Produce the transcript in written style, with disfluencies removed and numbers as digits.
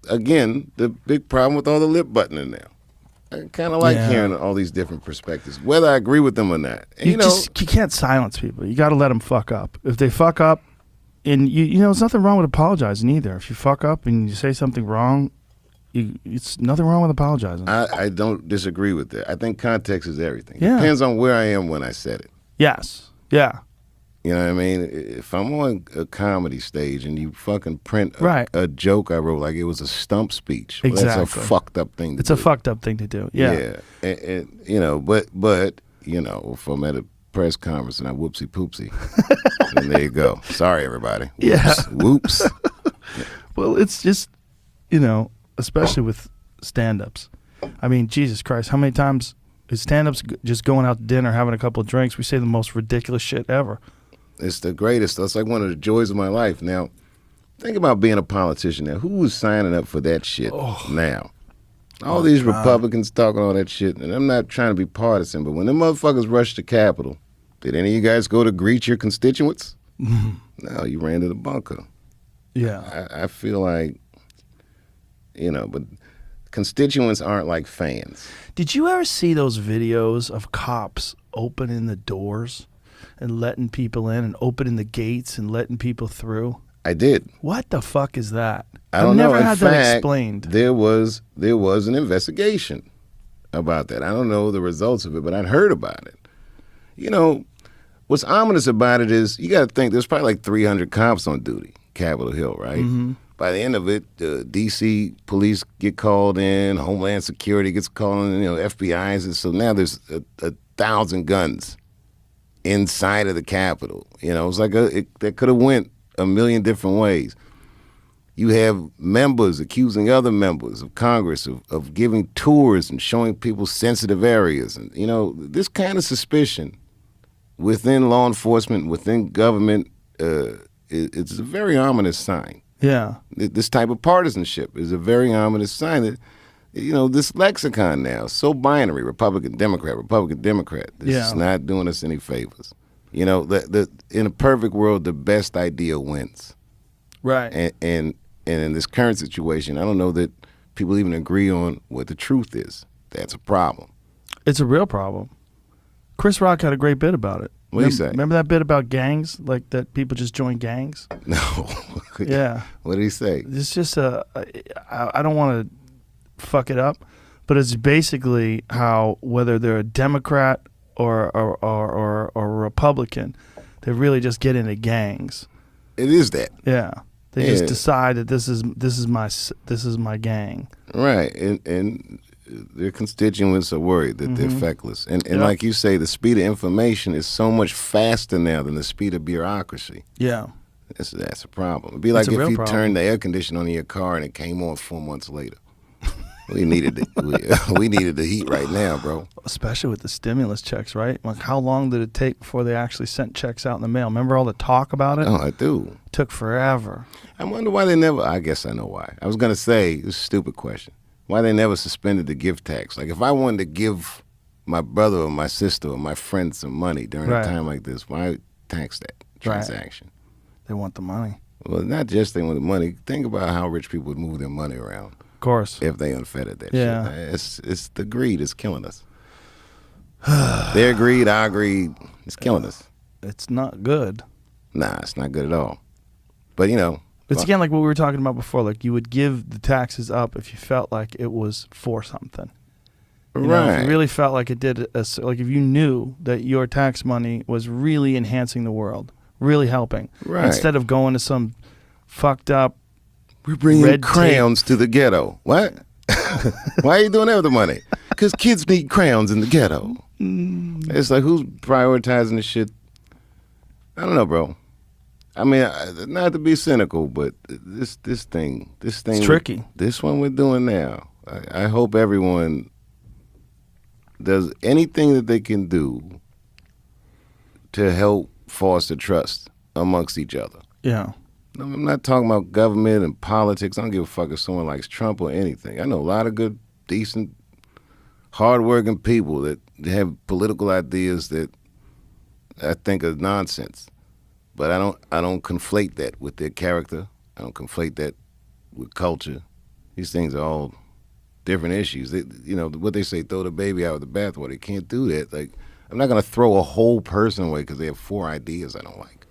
again, the big problem with all the lip buttoning now. I kind of like hearing all these different perspectives, whether I agree with them or not. And, you can't silence people. You got to let them fuck up. If they fuck up, and you know, there's nothing wrong with apologizing either. If you fuck up and you say something wrong, it's nothing wrong with apologizing. I don't disagree with that. I think context is everything. Yeah. It depends on where I am when I said it. Yes. Yeah. You know what I mean? If I'm on a comedy stage and you fucking print a joke I wrote like it was a stump speech, well, exactly. that's a fucked up thing to do. It's a fucked up thing to do. Yeah. Yeah. And you know, but you know, if I'm at a press conference and I whoopsie poopsie, then there you go. Sorry, everybody. Whoops. Yeah. Whoops. Well, it's just, you know, especially with stand-ups. I mean, Jesus Christ, how many times is stand-ups just going out to dinner, having a couple of drinks, we say the most ridiculous shit ever. It's the greatest. That's like one of the joys of my life. Now, think about being a politician now. Who is signing up for that shit now? All these Republicans talking all that shit, and I'm not trying to be partisan, but when them motherfuckers rushed the Capitol, did any of you guys go to greet your constituents? No, you ran to the bunker. Yeah. I feel like, you know, but constituents aren't like fans. Did you ever see those videos of cops opening the doors and letting people in and opening the gates and letting people through? I did. What the fuck is that? I don't know. I've never had that explained. There was an investigation about that. I don't know the results of it, but I'd heard about it. You know, what's ominous about it is you got to think there's probably like 300 cops on duty, Capitol Hill, right? Mm-hmm. By the end of it, D.C. police get called in, Homeland Security gets called in, you know, FBI's, and so now there's 1,000 guns inside of the Capitol. You know, it's like that could have went a million different ways. You have members accusing other members of Congress of giving tours and showing people sensitive areas. And, you know, this kind of suspicion within law enforcement, within government, it's a very ominous sign. Yeah. This type of partisanship is a very ominous sign that, you know, this lexicon now is so binary, Republican, Democrat. This is not doing us any favors. You know, in a perfect world, the best idea wins. Right. And in this current situation, I don't know that people even agree on what the truth is. That's a problem. It's a real problem. Chris Rock had a great bit about it. What did he say? Remember that bit about gangs, like that people just join gangs? No. Yeah. What did he say? It's just I don't want to fuck it up, but it's basically how whether they're a Democrat or a Republican, they really just get into gangs. It is that. Yeah. They just decide that this is my gang. Right. And their constituents are worried that they're feckless. And like you say, the speed of information is so much faster now than the speed of bureaucracy. Yeah. That's a problem. It'd be like if you turned the air conditioner on in your car and it came on 4 months later. We needed the heat right now, bro. Especially with the stimulus checks, right? Like, how long did it take before they actually sent checks out in the mail? Remember all the talk about it? Oh, I do. It took forever. I wonder why they never. I guess I know why. I was gonna say this is a stupid question. Why they never suspended the gift tax? Like, if I wanted to give my brother or my sister or my friend some money during a time like this, why tax that transaction? Right. They want the money. Well, not just they want the money. Think about how rich people would move their money around. Of course. If they unfettered that shit. It's the greed is killing us. Their greed, our greed, it's killing us. It's not good. Nah, it's not good at all. But, you know. It's again like what we were talking about before. Like, you would give the taxes up if you felt like it was for something. You know, if you really felt like it did, like if you knew that your tax money was really enhancing the world, really helping. Right. Instead of going to some fucked up, we're bringing crayons to the ghetto. What? Why are you doing that with the money? Because kids need crayons in the ghetto. It's like, who's prioritizing this shit? I don't know, bro. I mean, not to be cynical, but this thing. It's tricky. This one we're doing now. I hope everyone does anything that they can do to help foster trust amongst each other. Yeah. I'm not talking about government and politics. I don't give a fuck if someone likes Trump or anything. I know a lot of good, decent, hardworking people that have political ideas that I think are nonsense. But I don't conflate that with their character. I don't conflate that with culture. These things are all different issues. What they say, throw the baby out with the bathwater. You can't do that. Like, I'm not going to throw a whole person away because they have 4 ideas I don't like.